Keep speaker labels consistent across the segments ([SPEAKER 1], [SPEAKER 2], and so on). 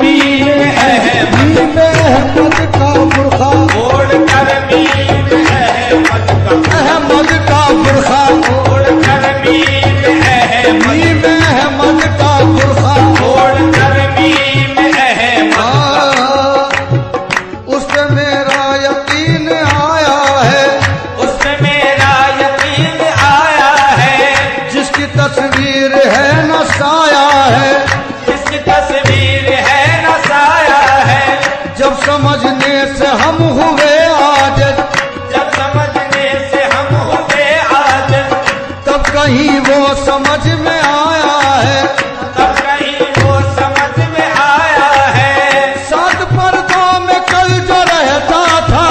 [SPEAKER 1] मीर अहमद का बुरखा ओढ़ कर मीर अहमद का बुरखा ओढ़ कर मीर अहमद का बुरखा ओढ़ कर मीर अहमद। उसमें मेरा यकीन आया है, उसमें मेरा यकीन आया है, जिसकी तस्वीर है न साया है, जिसकी तस्वीर है न साया है। जब समझने से हम हुए आज, जब समझने से हम हुए आज, तब कहीं वो समझ में आया है, तब कहीं वो समझ में आया है। सात पर्दों में कल जो रहता था,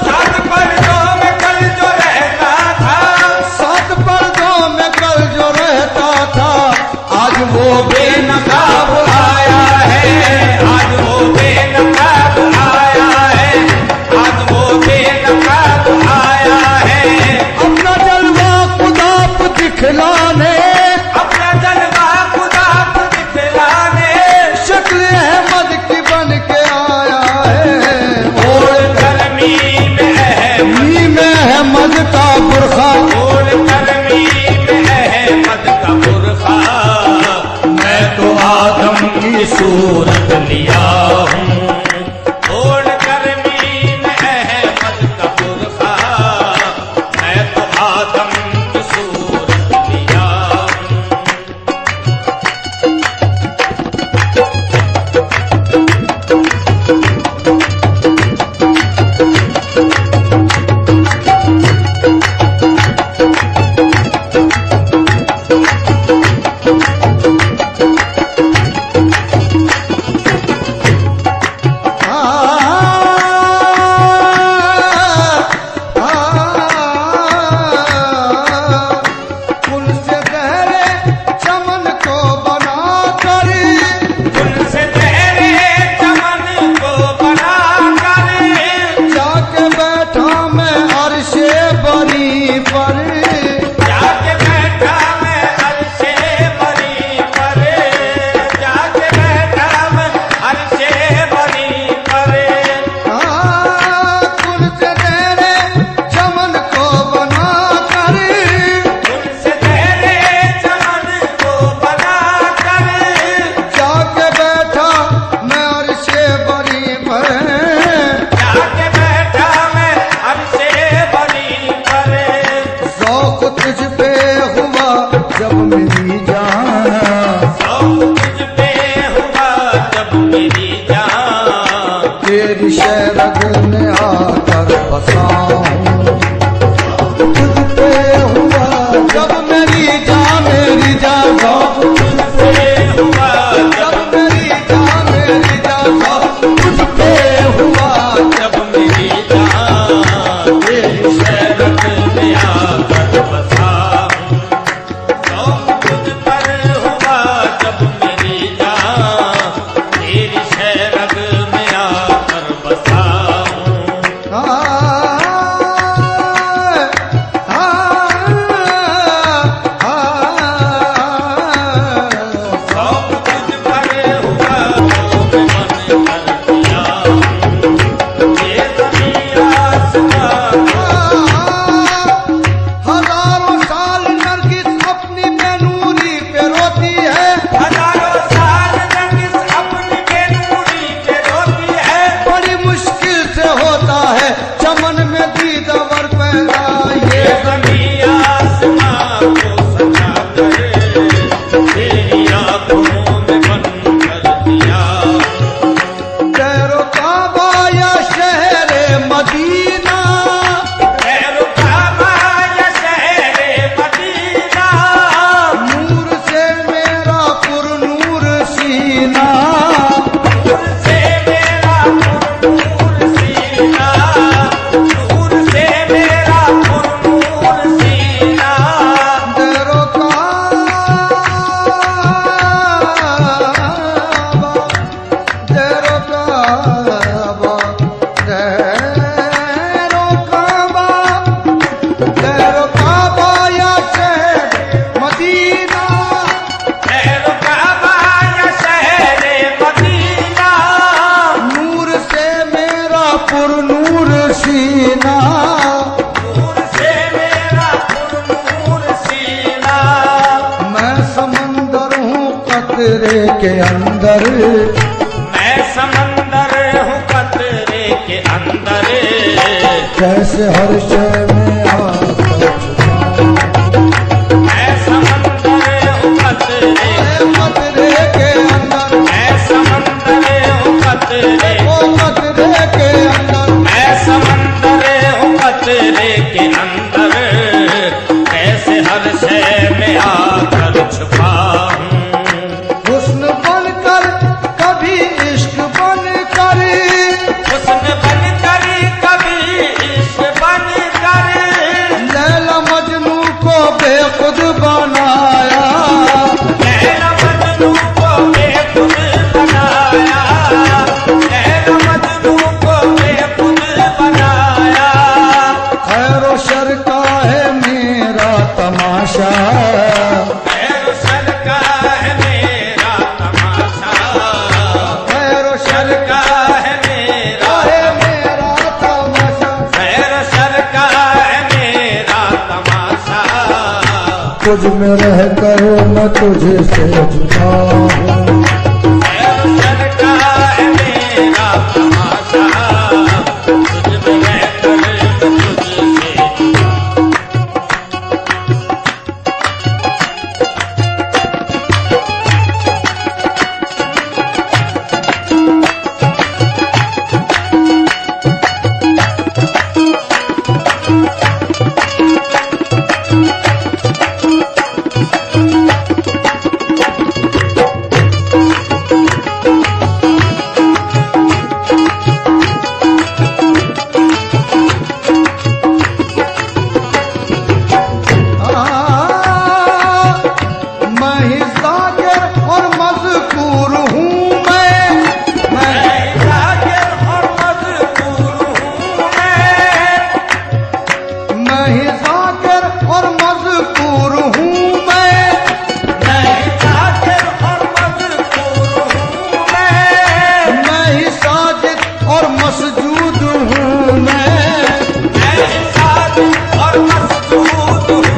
[SPEAKER 1] सात पर्दों में कल जो रहता था, सात पर्दों में कल जो रहता था, आज वो बेनकाब आया है, आज वो बेनकाब आया है, आज वो बेनकाब आया है। अपना जलवा खुदा को दिखलाने, अपना जलवा खुदा को दिखलाने, शक्ल अहमद की बन के आया है। ओढ़ कर मीर अहमद का बुरखा ओढ़ कर मीर अहमद का बुरखा। मैं तो आदम की सूरत लिया हूँ, ओढ़ कर मीर अहमद का बुरखा। मैं तो आदम की सूरत लिया हूँ। फूल से गहरे चमन को बना कर, फूल से गहरे चमन को बना कर, जाके बैठा मैं अर्शे बरी पर, जाके बैठा मैं अर्शे बरी पर, जाके बैठा मैं अर्शे बरी पर। फूल से गहरे चमन को बना कर, फूल से गहरे चमन को बना कर, जाके बैठा मैं अर्शे बरी पर, जाके बैठा मैं अर्शे बरी पर। शौक तुझ पे हुआ जब मेरी जान, शौक तुझ पे हुआ जब मेरी जान, तेरी शहरग में आकर बसा हूँ। तुझ पे हुआ जब मेरी जान, शौक तुझ पे हुआ जब मेरी जान, तुझ पे हुआ जब मेरी जान, तेरी शहरग में आकर बसा हूँ। शौक तुझ पर हुआ जब मेरी जान, तेरी शहरग में आकर बसा हूँ। के अंदर,
[SPEAKER 2] मैं समंदर हूँ कतरे के अंदर,
[SPEAKER 1] कैसे हर शय में आकर
[SPEAKER 2] मैं समंदर हूँ कतरे
[SPEAKER 1] के अंदर,
[SPEAKER 2] मैं समंदर हूँ कतरे
[SPEAKER 1] के अंदर,
[SPEAKER 2] मैं समंदर हूँ कतरे के अंदर, कैसे हर शय में आकर छुपा हूँ।
[SPEAKER 1] हुस्न बनकर कभी इश्क बनकर,
[SPEAKER 2] हुस्न बनकर कभी इश्क बनकर,
[SPEAKER 1] लैला मजनू को बेखुद बनाया,
[SPEAKER 2] लैला मजनू को बेखुद बनाया, लैला मजनू को बेखुद बनाया।
[SPEAKER 1] खैर व शर का है मेरा तमाशा,
[SPEAKER 2] खैर शर का है मेरा तमाशा,
[SPEAKER 1] खैर व शर
[SPEAKER 2] शर का है मेरा,
[SPEAKER 1] है मेरा तमाशा,
[SPEAKER 2] खैर शर का है मेरा तमाशा।
[SPEAKER 1] तुझ में रह कर मैं तुझे से जुदा हूँ,
[SPEAKER 2] खैर शर का है मेरा तमाशा, तुझ में रहकर मैं तुझसे
[SPEAKER 1] मैं ही जाकिर और मज़कूर हूँ, मैं
[SPEAKER 2] जाकिर और मज़कूर हूँ
[SPEAKER 1] मैं ही जाकिर और मज़कूर हूँ,
[SPEAKER 2] मैं जाकिर और मज़कूर हूँ
[SPEAKER 1] मैं ही साजिद और मसजूद हूँ, मैं
[SPEAKER 2] ही साजिद और मसजूद हूँ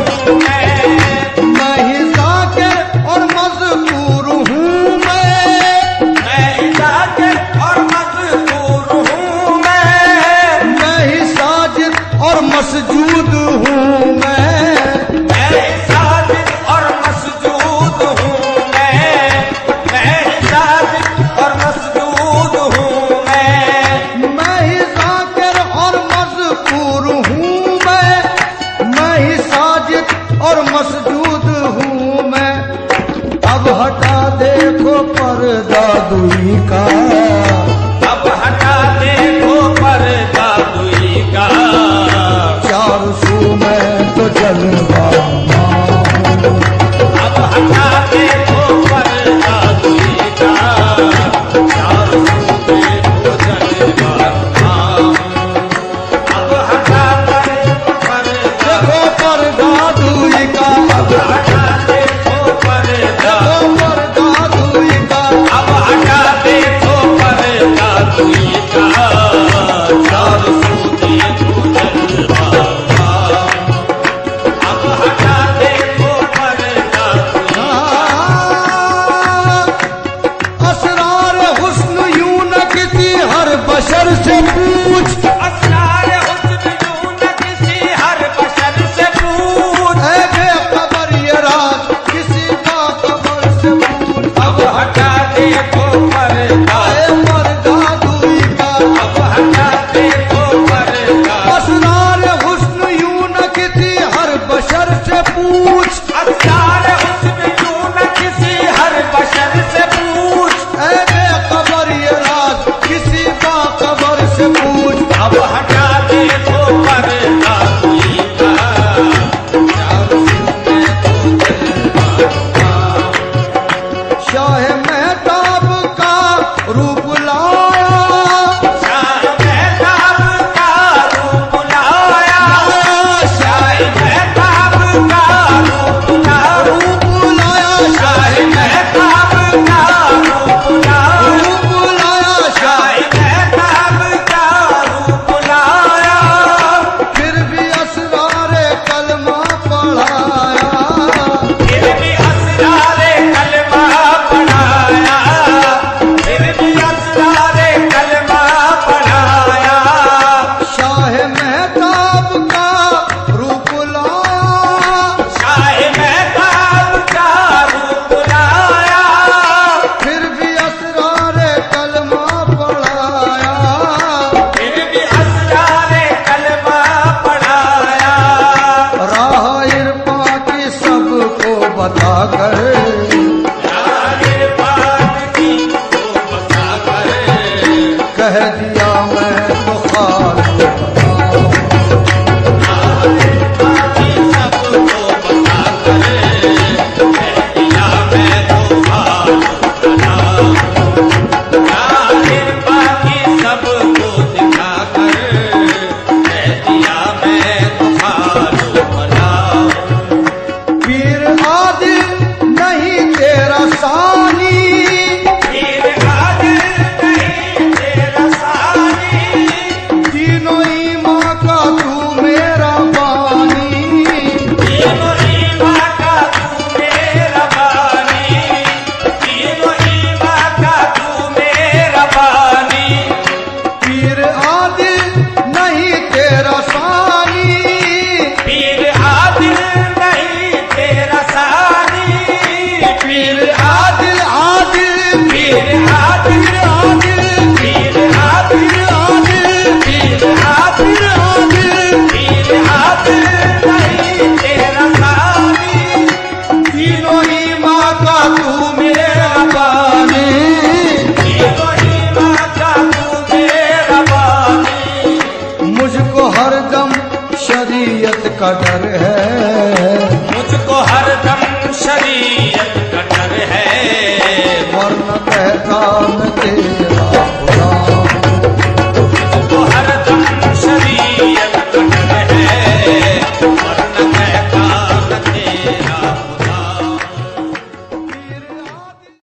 [SPEAKER 1] मैं ही जाकिर और मज़कूर हूँ,
[SPEAKER 2] मैं ही जाकिर और मज़कूर हूँ
[SPEAKER 1] मैं ही साजिद और मसजूद हूँ,
[SPEAKER 2] मैं ही साजिद और मसजूद हूँ मैं ही साजिद और मसजूद हूँ
[SPEAKER 1] मैं ही जाकिर और मज़कूर हूँ, मैं ही साजिद और मसजूद हूँ मैं। अब हटा देखो पर्दा दुई का,
[SPEAKER 2] अब हटा देखो पर्दा दुई का,
[SPEAKER 1] चार सू में तो जलवा हूँ,
[SPEAKER 2] अब हटा देखो पर्दा दुई का, चार सूबे को जलवा हूँ। अब हटा देखो पर्दा,
[SPEAKER 1] देखो पर्दा दुई का,
[SPEAKER 2] अब हटा देखो पर्दा,
[SPEAKER 1] पर्दा दुई का,
[SPEAKER 2] अब हटा देखो पर्दा
[SPEAKER 1] कह दिया मैं तो खालू का डर है,
[SPEAKER 2] मुझको हरदम शरीयत का डर है,
[SPEAKER 1] वरना कहता मैं तेरी